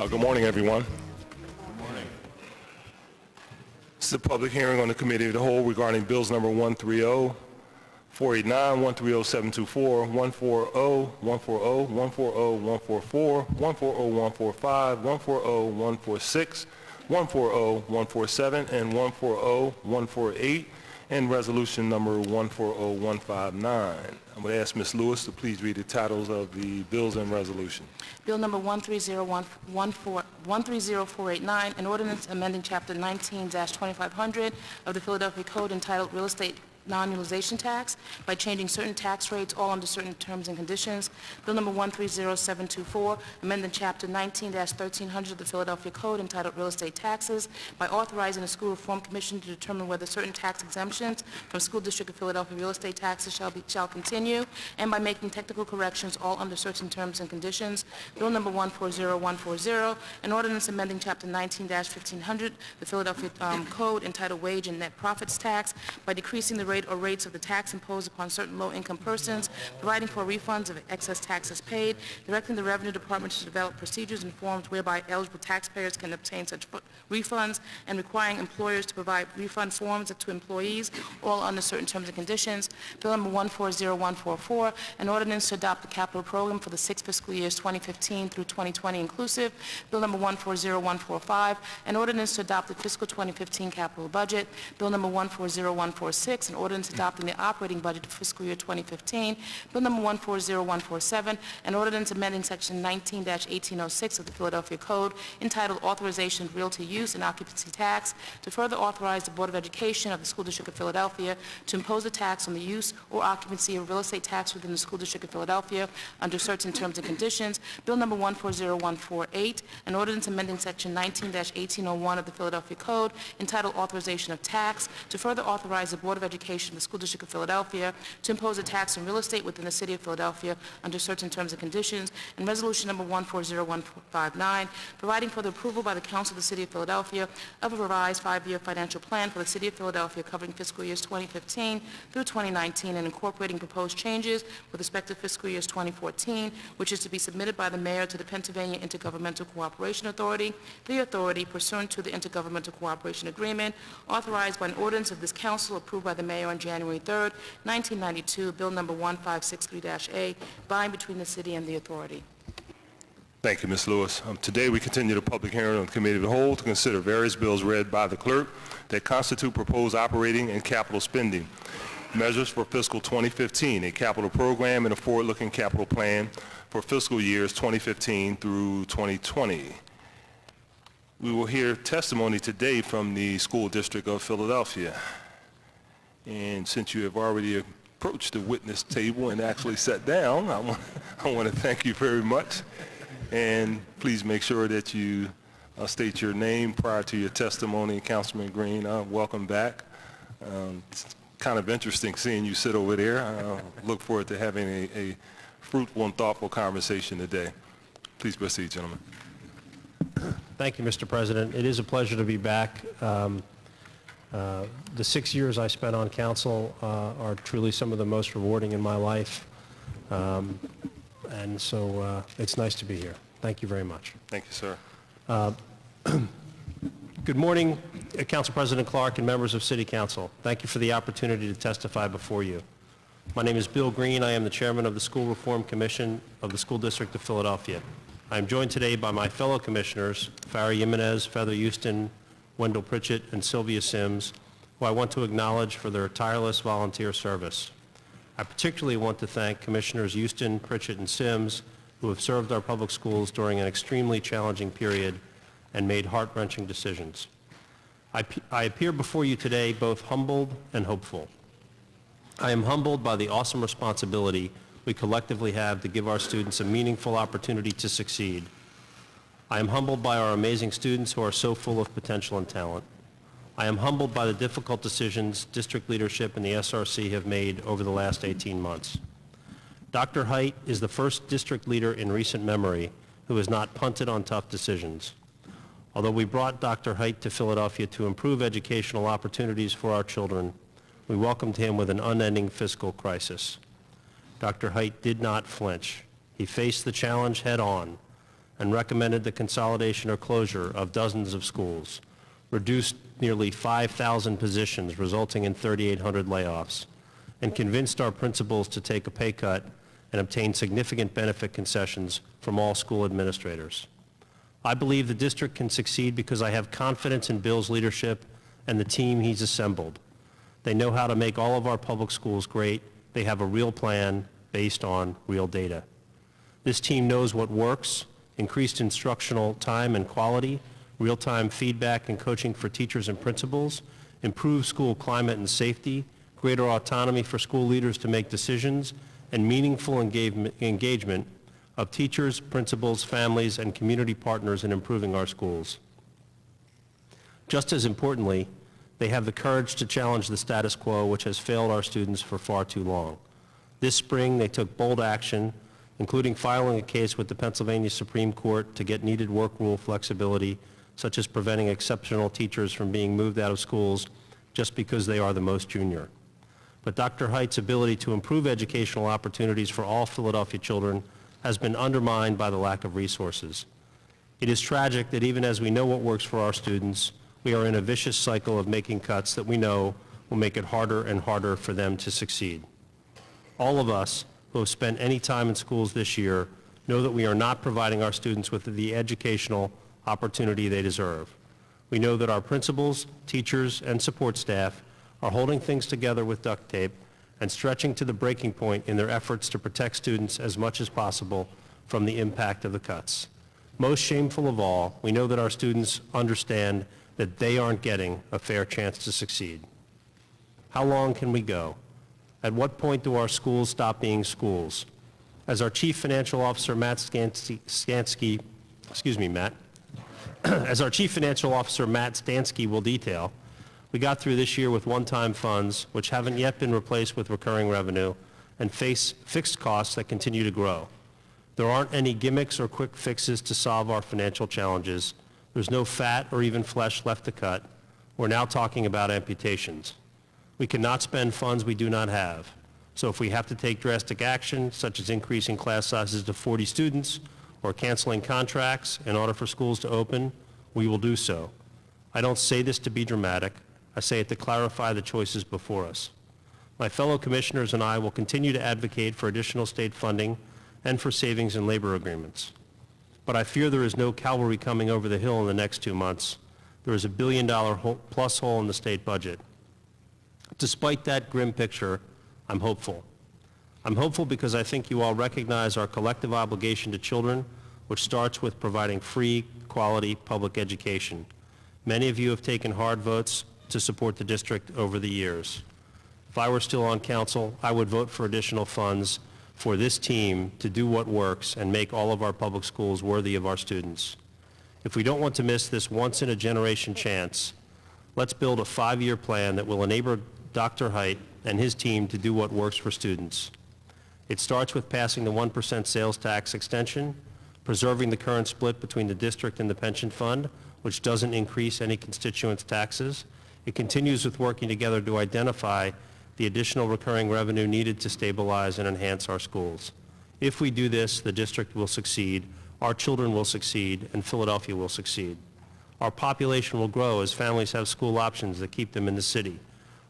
Good morning, everyone. This is a public hearing on the Committee of the Whole regarding bills number 130, 489, 130, 724, 140, 140, 140, 144, 140, 145, 140, 146, 140, 147, and 140, 148, and resolution number 140159. I'm going to ask Ms. Lewis to please read the titles of the bills and resolution. Bill number 130489, an ordinance amending Chapter 19-2500 of the Philadelphia Code entitled Real Estate Non-Utilization Tax by changing certain tax rates, all under certain terms and conditions. Bill number 130724, amending Chapter 19-1300 of the Philadelphia Code entitled Real Estate Taxes by authorizing the School Reform Commission to determine whether certain tax exemptions from School District of Philadelphia real estate taxes shall continue, and by making technical corrections, all under certain terms and conditions. Bill number 140140, an ordinance amending Chapter 19-1500, the Philadelphia Code entitled Wage and Net Profits Tax by decreasing the rate or rates of the tax imposed upon certain low-income persons, providing for refunds of excess taxes paid, directing the Revenue Department to develop procedures and forms whereby eligible taxpayers can obtain such refunds, and requiring employers to provide refund forms to employees, all under certain terms and conditions. Bill number 140144, an ordinance to adopt the capital program for the 6 fiscal years 2015 through 2020 inclusive. Bill number 140145, an ordinance to adopt the fiscal 2015 capital budget. Bill number 140146, an ordinance adopting the operating budget for fiscal year 2015. Bill number 140147, an ordinance amending Section 19-1806 of the Philadelphia Code entitled Authorization of Realty Use and Occupancy Tax to further authorize the Board of Education of the School District of Philadelphia to impose a tax on the use or occupancy of real estate tax within the School District of Philadelphia under certain terms and conditions. Bill number 140148, an ordinance amending Section 19-1801 of the Philadelphia Code entitled Authorization of Tax to further authorize the Board of Education of the School District of Philadelphia to impose a tax on real estate within the City of Philadelphia under certain terms and conditions. And resolution number 140159, providing for the approval by the Council of the City of Philadelphia of a revised 5-year financial plan for the City of Philadelphia covering fiscal years 2015 through 2019 and incorporating proposed changes with respect to fiscal years 2014, which is to be submitted by the Mayor to the Pennsylvania Intergovernmental Cooperation Authority, the authority pursuant to the Intergovernmental Cooperation Agreement authorized by an ordinance of this Council approved by the Mayor on January 3rd, 1992, Bill number 1563-A, by and between the City and the authority. Thank you, Ms. Lewis. Today we continue the public hearing on the Committee of the Whole to consider various bills read by the clerk that constitute proposed operating and capital spending measures for fiscal 2015, a capital program and a forward-looking capital plan for fiscal years 2015 through 2020. We will hear testimony today from the School District of Philadelphia. And since you have already approached the witness table and actually sat down, I want to thank you very much. And please make sure that you state your name prior to your testimony. Councilman Green, welcome back. It's kind of interesting seeing you sit over there. I look forward to having a fruitful and thoughtful conversation today. Please proceed, gentlemen. Thank you, Mr. President. It is a pleasure to be back. The 6 years I spent on council are truly some of the most rewarding in my life. And so it's nice to be here. Thank you very much. Thank you, sir. Good morning, Council President Clark and members of City Council. Thank you for the opportunity to testify before you. My name is Bill Green. I am the chairman of the School Reform Commission of the School District of Philadelphia. I am joined today by my fellow commissioners, Farah Jimenez, Feather Houston, Wendell Pritchett, and Sylvia Sims, who I want to acknowledge for their tireless volunteer service. I particularly want to thank Commissioners Houston, Pritchett, and Sims, who have served our public schools during an extremely challenging period and made heart-wrenching decisions. I appear before you today both humbled and hopeful. I am humbled by the awesome responsibility we collectively have to give our students a meaningful opportunity to succeed. I am humbled by our amazing students who are so full of potential and talent. I am humbled by the difficult decisions district leadership and the SRC have made over the last 18 months. Dr. Height is the first district leader in recent memory who has not punted on tough decisions. Although we brought Dr. Height to Philadelphia to improve educational opportunities for our children, we welcomed him with an unending fiscal crisis. Dr. Height did not flinch. He faced the challenge head on and recommended the consolidation or closure of dozens of schools, reduced nearly 5,000 positions, resulting in 3,800 layoffs, and convinced our principals to take a pay cut and obtain significant benefit concessions from all school administrators. I believe the district can succeed because I have confidence in Bill's leadership and the team he's assembled. They know how to make all of our public schools great. They have a real plan based on real data. This team knows what works: increased instructional time and quality, real-time feedback and coaching for teachers and principals, improved school climate and safety, greater autonomy for school leaders to make decisions, and meaningful engagement of teachers, principals, families, and community partners in improving our schools. Just as importantly, they have the courage to challenge the status quo, which has failed our students for far too long. This spring, they took bold action, including filing a case with the Pennsylvania Supreme Court to get needed work rule flexibility, such as preventing exceptional teachers from being moved out of schools just because they are the most junior. But Dr. Height's ability to improve educational opportunities for all Philadelphia children has been undermined by the lack of resources. It is tragic that even as we know what works for our students, we are in a vicious cycle of making cuts that we know will make it harder and harder for them to succeed. All of us who have spent any time in schools this year know that we are not providing our students with the educational opportunity they deserve. We know that our principals, teachers, and support staff are holding things together with duct tape and stretching to the breaking point in their efforts to protect students as much as possible from the impact of the cuts. Most shameful of all, we know that our students understand that they aren't getting a fair chance to succeed. How long can we go? At what point do our schools stop being schools? As our Chief Financial Officer, as our Chief Financial Officer, Matt Stansky, will detail, we got through this year with one-time funds, which haven't yet been replaced with recurring revenue, and face fixed costs that continue to grow. There aren't any gimmicks or quick fixes to solve our financial challenges. There's no fat or even flesh left to cut. We're now talking about amputations. We cannot spend funds we do not have. So if we have to take drastic action, such as increasing class sizes to 40 students or canceling contracts in order for schools to open, we will do so. I don't say this to be dramatic. I say it to clarify the choices before us. My fellow commissioners and I will continue to advocate for additional state funding and for savings in labor agreements. But I fear there is no cavalry coming over the hill in the next 2 months. There is $1 billion plus hole in the state budget. Despite that grim picture, I'm hopeful. I'm hopeful because I think you all recognize our collective obligation to children, which starts with providing free, quality public education. Many of you have taken hard votes to support the district over the years. If I were still on council, I would vote for additional funds for this team to do what works and make all of our public schools worthy of our students. If we don't want to miss this once-in-a-generation chance, let's build a 5-year plan that will enable Dr. Height and his team to do what works for students. It starts with passing the 1% sales tax extension, preserving the current split between the district and the pension fund, which doesn't increase any constituents' taxes. It continues with working together to identify the additional recurring revenue needed to stabilize and enhance our schools. If we do this, the district will succeed, our children will succeed, and Philadelphia will succeed. Our population will grow as families have school options that keep them in the city.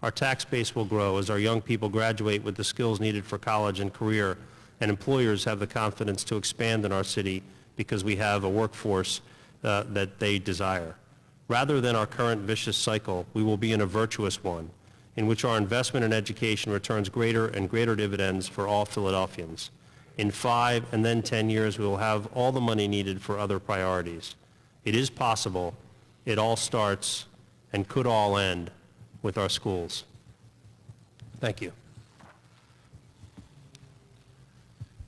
Our tax base will grow as our young people graduate with the skills needed for college and career, and employers have the confidence to expand in our city because we have a workforce that they desire. Rather than our current vicious cycle, we will be in a virtuous one, in which our investment in education returns greater and greater dividends for all Philadelphians. In 5 and then 10 years, we will have all the money needed for other priorities. It is possible. It all starts and could all end with our schools. Thank you.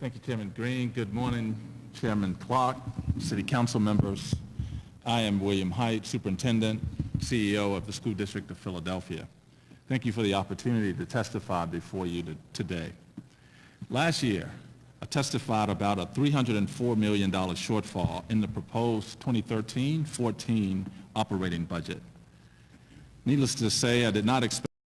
Thank you, Chairman Green. Good morning, Chairman Clark, City Council members. I am William Height, Superintendent, CEO of the School District of Philadelphia. Thank you for the opportunity to testify before you today. Last year, I testified about a $304 million shortfall in the proposed 2013-14 operating budget. Needless to say, I did not expect